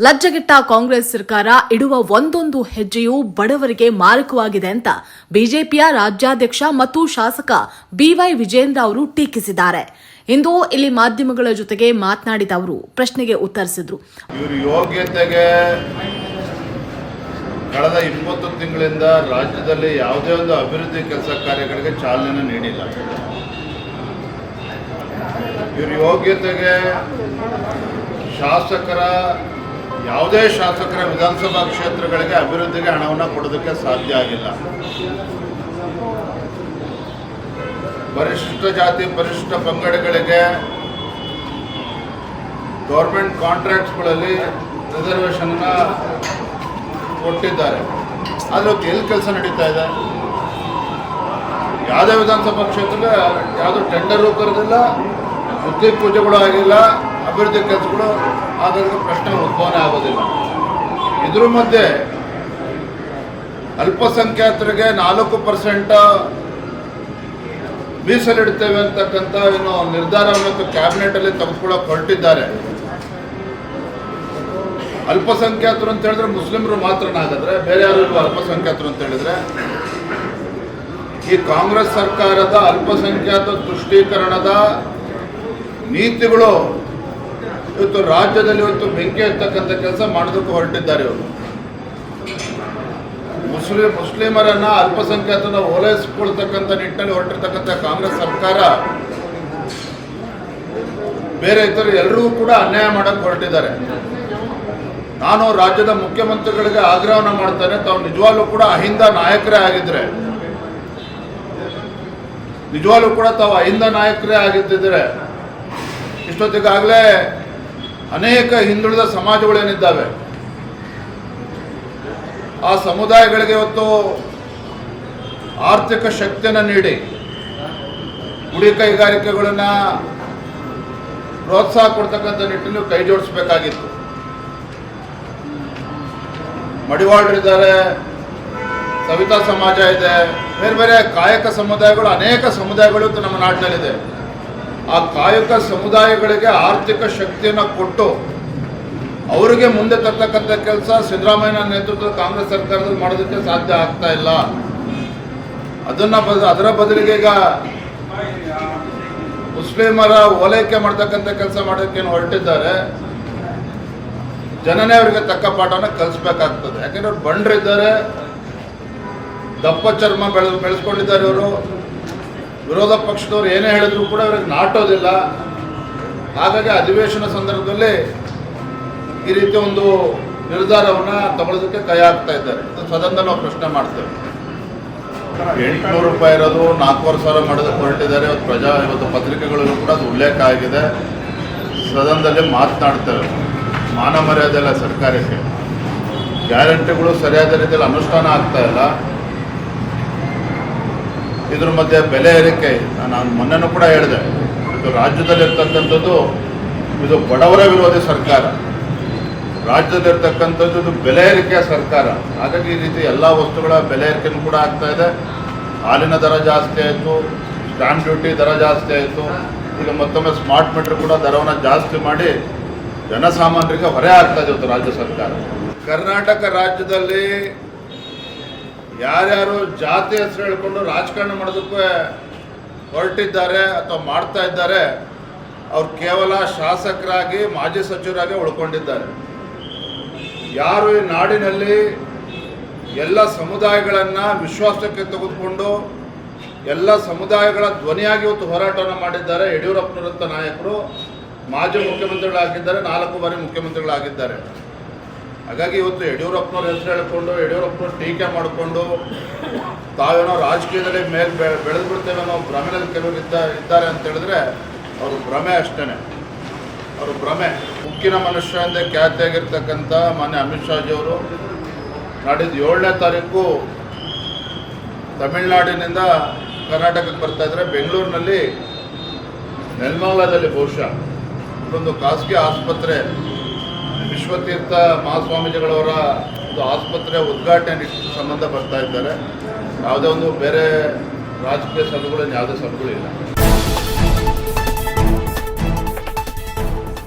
ಲಜ್ಜೆಗೆಟ್ಟ ಕಾಂಗ್ರೆಸ್ ಸರ್ಕಾರ ಇಡುವ ಒಂದೊಂದು ಹೆಜ್ಜೆಯೂ ಬಡವರಿಗೆ ಮಾರಕವಾಗಿದೆ ಅಂತ ಬಿಜೆಪಿಯ ರಾಜ್ಯಾಧ್ಯಕ್ಷ ಮತ್ತು ಶಾಸಕ ಬಿವೈ ವಿಜೇಂದ್ರ ಅವರು ಟೀಕಿಸಿದ್ದಾರೆ. ಇಂದು ಇಲ್ಲಿ ಮಾಧ್ಯಮಗಳ ಜೊತೆಗೆ ಮಾತನಾಡಿದ ಅವರು ಪ್ರಶ್ನೆಗೆ ಉತ್ತರಿಸಿದರು. ಇವರ ಯೋಗ್ಯತೆಗೆ ಕಳೆದ 20 ತಿಂಗಳಿಂದ ರಾಜ್ಯದಲ್ಲಿ ಯಾವುದೇ ಒಂದು ಅಭಿವೃದ್ಧಿ ಕೆಲಸ ಕಾರ್ಯಗಳಿಗೆ ಚಾಲನೆ ನೀಡಿಲ್ಲ. ಇವರ ಯೋಗ್ಯತೆಗೆ ಯಾವುದೇ ಶಾಸಕರ ವಿಧಾನಸಭಾ ಕ್ಷೇತ್ರಗಳಿಗೆ ಅಭಿವೃದ್ಧಿಗೆ ಹಣವನ್ನು ಕೊಡೋದಕ್ಕೆ ಸಾಧ್ಯ ಆಗಿಲ್ಲ. ಪರಿಶಿಷ್ಟ ಜಾತಿ ಪರಿಶಿಷ್ಟ ಪಂಗಡಗಳಿಗೆ ಗೌರ್ಮೆಂಟ್ ಕಾಂಟ್ರಾಕ್ಟ್ಸ್ಗಳಲ್ಲಿ ರಿಸರ್ವೇಷನ್ನ ಕೊಟ್ಟಿದ್ದಾರೆ. ಆದರೆ ಎಲ್ಲಿ ಕೆಲಸ ನಡೀತಾ ಇದೆ? ಯಾವುದೇ ವಿಧಾನಸಭಾ ಕ್ಷೇತ್ರದ ಯಾವುದೋ ಟೆಂಡರು ಕರೆದಿಲ್ಲ, ಬುದ್ಧಿ ಪೂಜೆಗಳು ಆಗಿಲ್ಲ, ಅಭಿವೃದ್ಧಿ ಕೆಲಸಗಳು ಆಗೋದಕ್ಕೆ ಪ್ರಶ್ನೆ ಉದ್ಭವನೆ ಆಗೋದಿಲ್ಲ. ಇದ್ರ ಮಧ್ಯೆ ಅಲ್ಪಸಂಖ್ಯಾತರಿಗೆ 4% ಮೀಸಲಿಡ್ತೇವೆ ಅಂತಕ್ಕಂಥ ಏನು ನಿರ್ಧಾರವನ್ನು ಕ್ಯಾಬಿನೆಟಲ್ಲಿ ತೆಗೆದುಕೊಳ್ಳೋಕೆ ಹೊರಟಿದ್ದಾರೆ. ಅಲ್ಪಸಂಖ್ಯಾತರು ಅಂತ ಹೇಳಿದ್ರೆ ಮುಸ್ಲಿಮರು ಮಾತ್ರನಾಗಿದ್ರೆ ಬೇರೆ ಯಾರು ಅಲ್ಪಸಂಖ್ಯಾತರು ಅಂತ ಹೇಳಿದ್ರೆ ಈ ಕಾಂಗ್ರೆಸ್ ಸರ್ಕಾರದ ಅಲ್ಪಸಂಖ್ಯಾತ ತುಷ್ಟೀಕರಣದ ನೀತಿಗಳು ಇವತ್ತು ರಾಜ್ಯದಲ್ಲಿ ಬೆಂಕಿ ಹತ್ತಕ್ಕಂಥ ಕೆಲಸ ಮಾಡೋದಕ್ಕೆ ಹೊರಟಿದ್ದಾರೆ. ಇವರು ಮುಸ್ಲಿಮರನ್ನ ಅಲ್ಪಸಂಖ್ಯಾತನ ಓಲೈಸಿಕೊಳ್ತಕ್ಕಂಥ ನಿಟ್ಟಿನಲ್ಲಿ ಹೊರಟಿರ್ತಕ್ಕಂಥ ಕಾಂಗ್ರೆಸ್ ಸರ್ಕಾರ ಬೇರೆ ಇತರ ಎಲ್ಲರಿಗೂ ಕೂಡ ಅನ್ಯಾಯ ಮಾಡಕ್ಕೆ ಹೊರಟಿದ್ದಾರೆ. ನಾನು ರಾಜ್ಯದ ಮುಖ್ಯಮಂತ್ರಿಗಳಿಗೆ ಆಗ್ರಹವನ್ನು ಮಾಡ್ತೇನೆ, ತಾವು ನಿಜವಾಗ್ಲೂ ಕೂಡ ಅಹಿಂದ ನಾಯಕರೇ ಆಗಿದ್ರೆ, ನಿಜವಾಗ್ಲೂ ಕೂಡ ತಾವು ಅಹಿಂದ ನಾಯಕರೇ ಆಗಿದ್ದಿದ್ರೆ ಇಷ್ಟೊತ್ತಿಗಾಗಲೇ ಅನೇಕ ಹಿಂದುಳಿದ ಸಮಾಜಗಳೇನಿದ್ದಾವೆ ಆ ಸಮುದಾಯಗಳಿಗೆ ಇವತ್ತು ಆರ್ಥಿಕ ಶಕ್ತಿಯನ್ನು ನೀಡಿ ಗುಡಿ ಕೈಗಾರಿಕೆಗಳನ್ನು ಪ್ರೋತ್ಸಾಹ ಕೊಡ್ತಕ್ಕಂಥ ನಿಟ್ಟಿನಲ್ಲಿ ಕೈ ಜೋಡಿಸಬೇಕಾಗಿತ್ತು. ಮಡಿವಾಳರಿದ್ದಾರೆ, ಸವಿತಾ ಸಮಾಜ ಇದೆ, ಬೇರೆ ಬೇರೆ ಕಾಯಕ ಸಮುದಾಯಗಳು, ಅನೇಕ ಸಮುದಾಯಗಳು ನಮ್ಮ ನಾಡಿನಲ್ಲಿದೆ. ಆ ಕಾಯಕ ಸಮುದಾಯಗಳಿಗೆ ಆರ್ಥಿಕ ಶಕ್ತಿಯನ್ನು ಕೊಟ್ಟು ಅವರಿಗೆ ಮುಂದೆ ತರ್ತಕ್ಕಂಥ ಕೆಲಸ ಸಿದ್ದರಾಮಯ್ಯ ನೇತೃತ್ವದ ಕಾಂಗ್ರೆಸ್ ಸರ್ಕಾರದಲ್ಲಿ ಮಾಡೋದಕ್ಕೆ ಸಾಧ್ಯ ಆಗ್ತಾ ಇಲ್ಲ. ಅದರ ಬದಲಿಗೆ ಈಗ ಮುಸ್ಲಿಮರ ಓಲೈಕೆ ಮಾಡ್ತಕ್ಕಂಥ ಕೆಲಸ ಮಾಡೋದಕ್ಕೆ ಹೊರಟಿದ್ದಾರೆ. ಜನನೇ ಅವರಿಗೆ ತಕ್ಕ ಪಾಠವನ್ನು ಕಲಿಸ್ಬೇಕಾಗ್ತದೆ. ಯಾಕೆಂದ್ರೆ ಅವ್ರು ಬಂಡ್ರಿದ್ದಾರೆ, ದಪ್ಪ ಚರ್ಮ ಬೆಳೆಸ್ಕೊಂಡಿದ್ದಾರೆ. ಇವರು ವಿರೋಧ ಪಕ್ಷದವ್ರು ಏನೇ ಹೇಳಿದ್ರು ಕೂಡ ಅವ್ರಿಗೆ ನಾಟೋದಿಲ್ಲ. ಹಾಗಾಗಿ ಅಧಿವೇಶನ ಸಂದರ್ಭದಲ್ಲಿ ಈ ರೀತಿ ಒಂದು ನಿರ್ಧಾರವನ್ನು ತಗೊಳ್ಳೋದಕ್ಕೆ ಕೈ ಹಾಕ್ತಾ ಇದ್ದಾರೆ. ಸದನದಲ್ಲಿ ನಾವು ಪ್ರಶ್ನೆ ಮಾಡ್ತೇವೆ. 800 ರೂಪಾಯಿ ಇರೋದು 4,500 ಮಾಡೋದಕ್ಕೆ ಹೊರಟಿದ್ದಾರೆ. ಇವತ್ತು ಪತ್ರಿಕೆಗಳಲ್ಲೂ ಕೂಡ ಅದು ಉಲ್ಲೇಖ ಆಗಿದೆ. ಸದನದಲ್ಲಿ ಮಾತನಾಡ್ತಾರೆ. ಮಾನ ಮರ್ಯಾದೆ ಇಲ್ಲ ಸರ್ಕಾರಕ್ಕೆ, ಗ್ಯಾರಂಟಿಗಳು ಸರಿಯಾದ ರೀತಿಯಲ್ಲಿ ಅನುಷ್ಠಾನ ಆಗ್ತಾ ಇಲ್ಲ. ಇದ್ರ ಮಧ್ಯೆ ಬೆಲೆ ಏರಿಕೆ, ನಾನು ಮೊನ್ನೆನೂ ಕೂಡ ಹೇಳಿದೆ, ಇದು ರಾಜ್ಯದಲ್ಲಿರ್ತಕ್ಕಂಥದ್ದು ಇದು ಬಡವರ ವಿರೋಧಿ ಸರ್ಕಾರ, ರಾಜ್ಯದಲ್ಲಿರ್ತಕ್ಕಂಥದ್ದು ಇದು ಬೆಲೆ ಏರಿಕೆಯ ಸರ್ಕಾರ. ಹಾಗಾಗಿ ಈ ರೀತಿ ಎಲ್ಲ ವಸ್ತುಗಳ ಬೆಲೆ ಏರಿಕೆನೂ ಕೂಡ ಆಗ್ತಾ ಇದೆ. ಹಾಲಿನ ದರ ಜಾಸ್ತಿ ಆಯಿತು, ಸ್ಟಾಂಪ್ ಡ್ಯೂಟಿ ದರ ಜಾಸ್ತಿ ಆಯಿತು, ಈಗ ಮತ್ತೊಮ್ಮೆ ಸ್ಮಾರ್ಟ್ ಮೀಟರ್ ಕೂಡ ದರವನ್ನು ಜಾಸ್ತಿ ಮಾಡಿ ಜನಸಾಮಾನ್ಯರಿಗೆ ಹೊರೆ ಆಗ್ತಾ ಇದೆ ಇವತ್ತು ರಾಜ್ಯ ಸರ್ಕಾರ. ಕರ್ನಾಟಕ ರಾಜ್ಯದಲ್ಲಿ ಯಾರ್ಯಾರು ಜಾತಿ ಹೆಸರು ಹೇಳ್ಕೊಂಡು ರಾಜಕಾರಣ ಮಾಡೋದಕ್ಕೆ ಹೊರಟಿದ್ದಾರೆ ಅಥವಾ ಮಾಡ್ತಾ ಇದ್ದಾರೆ, ಅವ್ರು ಕೇವಲ ಶಾಸಕರಾಗಿ ಮಾಜಿ ಸಚಿವರಾಗಿ ಉಳ್ಕೊಂಡಿದ್ದಾರೆ. ಯಾರು ಈ ನಾಡಿನಲ್ಲಿ ಎಲ್ಲ ಸಮುದಾಯಗಳನ್ನು ವಿಶ್ವಾಸಕ್ಕೆ ತೆಗೆದುಕೊಂಡು ಎಲ್ಲ ಸಮುದಾಯಗಳ ಧ್ವನಿಯಾಗಿ ಇವತ್ತು ಹೋರಾಟವನ್ನು ಮಾಡಿದ್ದಾರೆ. ಯಡಿಯೂರಪ್ಪನವರಂಥ ನಾಯಕರು ಮಾಜಿ ಮುಖ್ಯಮಂತ್ರಿಗಳಾಗಿದ್ದಾರೆ, 4 ಬಾರಿ ಮುಖ್ಯಮಂತ್ರಿಗಳಾಗಿದ್ದಾರೆ. ಹಾಗಾಗಿ ಇವತ್ತು ಯಡಿಯೂರಪ್ಪನವ್ರ ಹೆಸರು ಹೇಳಿಕೊಂಡು ಯಡಿಯೂರಪ್ಪನವ್ರು ಟೀಕೆ ಮಾಡಿಕೊಂಡು ತಾವೇನೋ ರಾಜಕೀಯದಲ್ಲಿ ಬೆಳೆದು ಬಿಡ್ತೇವೆ ಅನ್ನೋ ಭ್ರಮೆಯಲ್ಲಿ ಕೆಲವರು ಇದ್ದಾರೆ ಅಂತ ಹೇಳಿದ್ರೆ ಅವರು ಭ್ರಮೆ ಅಷ್ಟೇ, ಅವರು ಭ್ರಮೆ. ಉಕ್ಕಿನ ಮನುಷ್ಯ ಎಂದೇ ಖ್ಯಾತಿಯಾಗಿರ್ತಕ್ಕಂಥ ಮಾನ್ಯ ಅಮಿತ್ ಶಾಜಿಯವರು ನಾಡಿದ್ದು 7ನೇ ತಾರೀಕು ತಮಿಳುನಾಡಿನಿಂದ ಕರ್ನಾಟಕಕ್ಕೆ ಬರ್ತಾ ಇದ್ದಾರೆ. ಬೆಂಗಳೂರಿನಲ್ಲಿ ನೆಲಮಂಗಲದಲ್ಲಿ ಬಹುಶಃ ಒಂದು ಖಾಸಗಿ ಆಸ್ಪತ್ರೆ, ವಿಶ್ವತೀರ್ಥ ಮಹಾಸ್ವಾಮೀಜಿಗಳವರ ಒಂದು ಆಸ್ಪತ್ರೆ ಉದ್ಘಾಟನೆ ಸಂಬಂಧ ಬರ್ತಾ ಇದ್ದಾರೆ. ಯಾವುದೇ ಒಂದು ಬೇರೆ ರಾಜಕೀಯ ಸಭೆಗಳು ಯಾವುದೇ ಸಭೆಗಳು ಇಲ್ಲ.